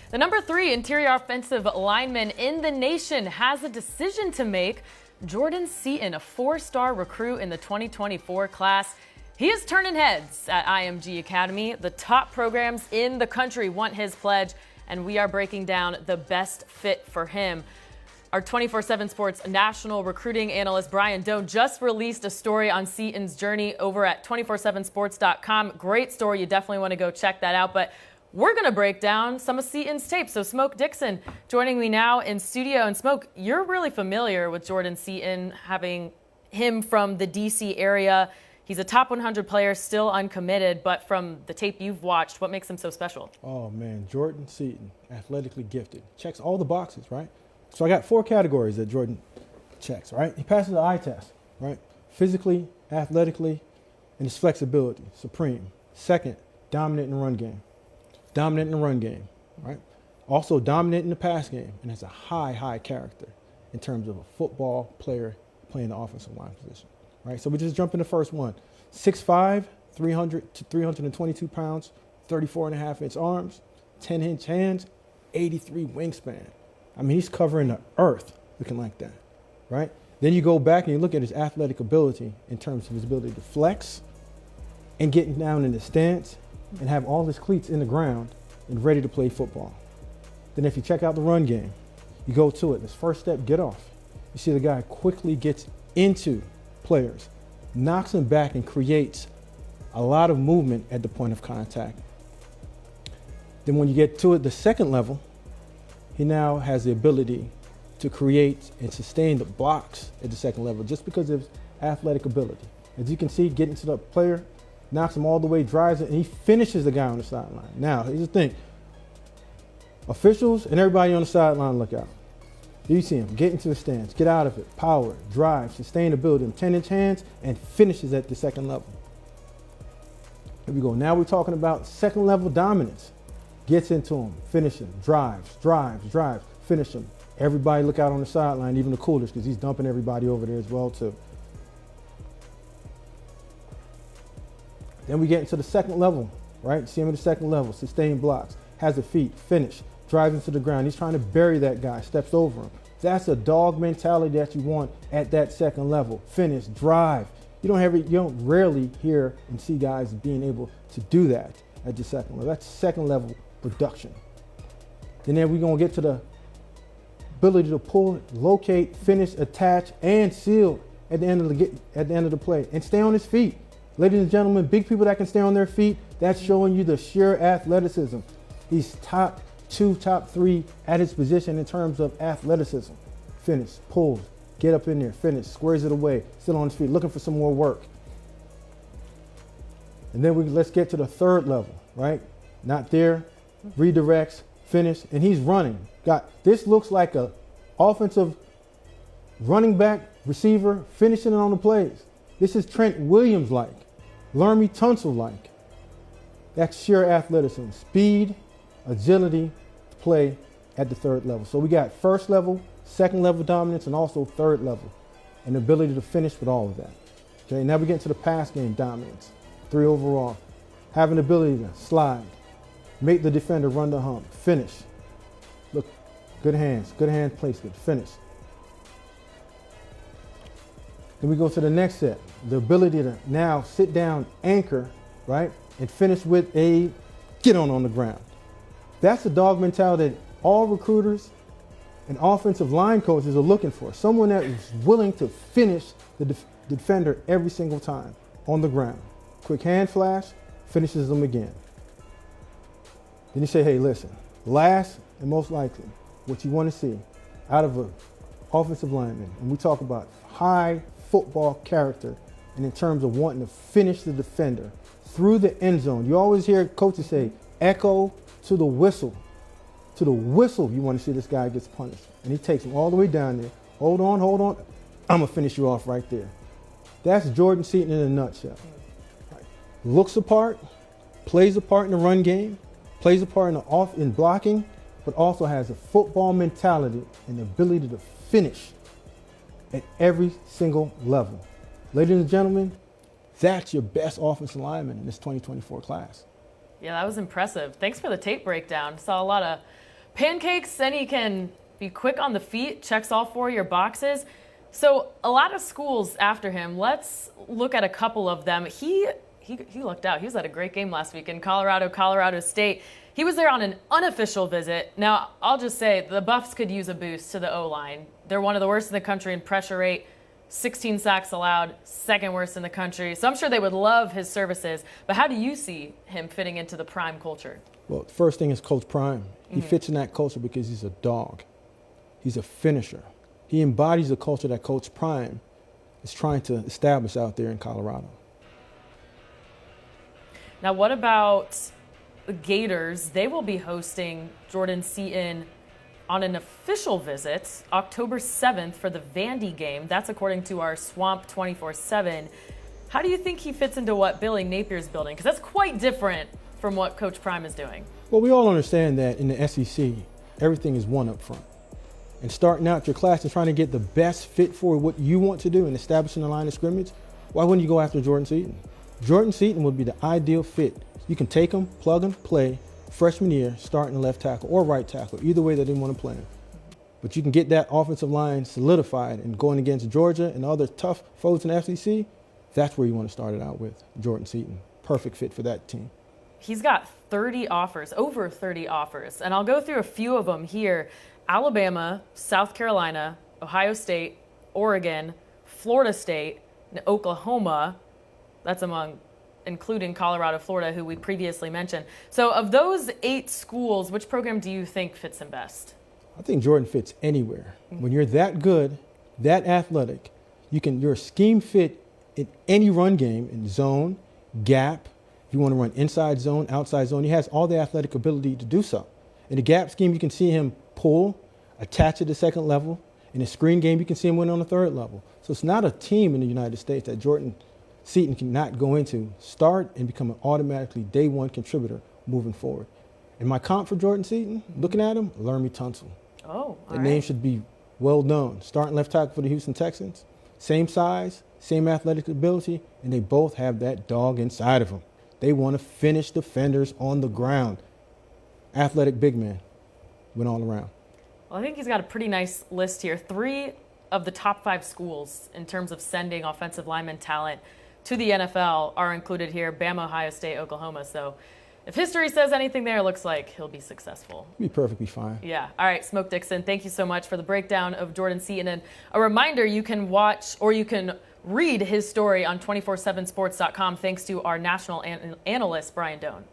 The number 3 interior offensive lineman in the nation has a decision to make. Jordan Seaton, a 4-star recruit in the 2024 class. He is turning heads at IMG Academy. The top programs in the country want his pledge, and we are breaking down the best fit for him. Our 24/7 Sports national recruiting analyst Brian Doan just released a story on Seaton's journey over at 247sports.com. Great story. You definitely want to go check that out. But we're going to break down some of Seaton's tape. So Smoke Dixon joining me now in studio. And Smoke, you're really familiar with Jordan Seaton, having him from the D.C. area. He's a top 100 player, still uncommitted. But from the tape you've watched, what makes him so special? Oh, man, Jordan Seaton, athletically gifted. Checks all the boxes, right? So I got 4 categories that Jordan checks, right? He passes the eye test, right? Physically, athletically, and his flexibility, supreme. Second, dominant in the run game. Dominant in the run game, right? Also dominant in the pass game, and has a high character in terms of a football player playing the offensive line position, right? So we just jump in the first one. 6'5", 300 to 322 pounds, 34.5-inch arms, 10-inch hands, 83 wingspan. I mean, he's covering the earth looking like that, right? Then you go back and you look at his athletic ability in terms of his ability to flex and getting down in the stance and have all his cleats in the ground and ready to play football. Then if you check out the run game, you go to it. This first step, get off. You see the guy quickly gets into players, knocks them back and creates a lot of movement at the point of contact. Then when you get to it, the second level, he now has the ability to create and sustain the blocks at the second level just because of his athletic ability. As you can see, getting to the player, knocks him all the way, drives it, and he finishes the guy on the sideline. Now, here's the thing. Officials and everybody on the sideline, look out. You see him get into the stance, get out of it, power, drive, sustainability, 10-inch hands, and finishes at the second level. Here we go. Now we're talking about second level dominance. Gets into him, finish him, drives, finish him. Everybody look out on the sideline, even the coolers, because he's dumping everybody over there as well too. Then we get into the second level, right? See him at the second level, sustained blocks, has the feet, finish, drives into the ground. He's trying to bury that guy, steps over him. That's a dog mentality that you want at that second level. Finish, drive. You don't rarely hear and see guys being able to do that at the second level. That's second level production. Then we're gonna get to the ability to pull, locate, finish, attach, and seal at the end of the play, and stay on his feet. Ladies and gentlemen, big people that can stay on their feet, that's showing you the sheer athleticism. He's top 2, top 3 at his position in terms of athleticism. Finish, pulls, get up in there, finish, squares it away, still on his feet, looking for some more work. And then let's get to the third level, right? Not there, redirects, finish, and he's running. This looks like a offensive running back, receiver, finishing it on the plays. This is Trent Williams-like. Lermy Tunsil-like. That's sheer athleticism, speed, agility to play at the third level. So we got first level, second level dominance, and also third level, and the ability to finish with all of that. Okay, now we get into the pass game dominance, 3 overall. Having the ability to slide, make the defender run the hump, finish. Look, good hand placement, finish. Then we go to the next set, the ability to now sit down, anchor, right, and finish with a get on the ground. That's the dog mentality that all recruiters and offensive line coaches are looking for. Someone that is willing to finish the defender every single time on the ground. Quick hand flash, finishes them again. Then you say, hey, listen, last and most likely, what you want to see out of an offensive lineman, and we talk about high football character, and in terms of wanting to finish the defender through the end zone. You always hear coaches say, echo to the whistle. To the whistle, you want to see this guy gets punished. And he takes him all the way down there. Hold on. I'm going to finish you off right there. That's Jordan Seaton in a nutshell. Right. Looks a part, plays a part in the run game, plays a part in blocking, but also has a football mentality and the ability to finish at every single level. Ladies and gentlemen, that's your best offensive lineman in this 2024 class. Yeah, that was impressive. Thanks for the tape breakdown. Saw a lot of Pancakes, and he can be quick on the feet, checks all 4 of your boxes. So a lot of schools after him. Let's look at a couple of them. He lucked out. He was at a great game last week in Colorado State. He was there on an unofficial visit. Now, I'll just say the Buffs could use a boost to the O-line. They're one of the worst in the country in pressure rate, 16 sacks allowed, second worst in the country. So I'm sure they would love his services. But how do you see him fitting into the Prime culture? Well, the first thing is Coach Prime. He fits in that culture because he's a dog. He's a finisher. He embodies the culture that Coach Prime is trying to establish out there in Colorado. Now, what about the Gators? They will be hosting Jordan Seaton on an official visit October 7th for the Vandy game. That's according to our Swamp 24/7. How do you think he fits into what Billy Napier's building? Because that's quite different from what Coach Prime is doing. Well, we all understand that in the SEC, everything is one up front. And starting out your class and trying to get the best fit for what you want to do and establishing the line of scrimmage, why wouldn't you go after Jordan Seaton? Jordan Seaton would be the ideal fit. You can take him, plug him, play, freshman year, starting left tackle or right tackle, either way that they want to play him. But you can get that offensive line solidified and going against Georgia and other tough foes in the SEC, that's where you want to start it out with, Jordan Seaton. Perfect fit for that team. He's got 30 offers, over 30 offers, and I'll go through a few of them here. Alabama, South Carolina, Ohio State, Oregon, Florida State, and Oklahoma. That's including Colorado, Florida, who we previously mentioned. So of those 8 schools, which program do you think fits him best? I think Jordan fits anywhere. When you're that good, that athletic, you're a scheme fit in any run game, in zone, gap. If you want to run inside zone, outside zone, he has all the athletic ability to do so. In the gap scheme, you can see him pull, attach at the second level. In a screen game, you can see him win on the third level. So it's not a team in the United States that Jordan Seaton cannot go into, start, and become an automatically day one contributor moving forward. And my comp for Jordan Seaton, looking at him, Laramie Tunsil. Oh, The name should be well known. Starting left tackle for the Houston Texans. Same size, same athletic ability, and they both have that dog inside of them. They want to finish defenders on the ground. Athletic big man, went all around. Well, I think he's got a pretty nice list here. 3 of the top 5 schools in terms of sending offensive lineman talent to the NFL are included here: Bama, Ohio State, Oklahoma. So if history says anything there, it looks like he'll be successful. He'll be perfectly fine. Yeah. All right, Smoke Dixon, thank you so much for the breakdown of Jordan Seaton. And a reminder, you can watch or you can read his story on 247sports.com thanks to our national analyst, Brian Doan.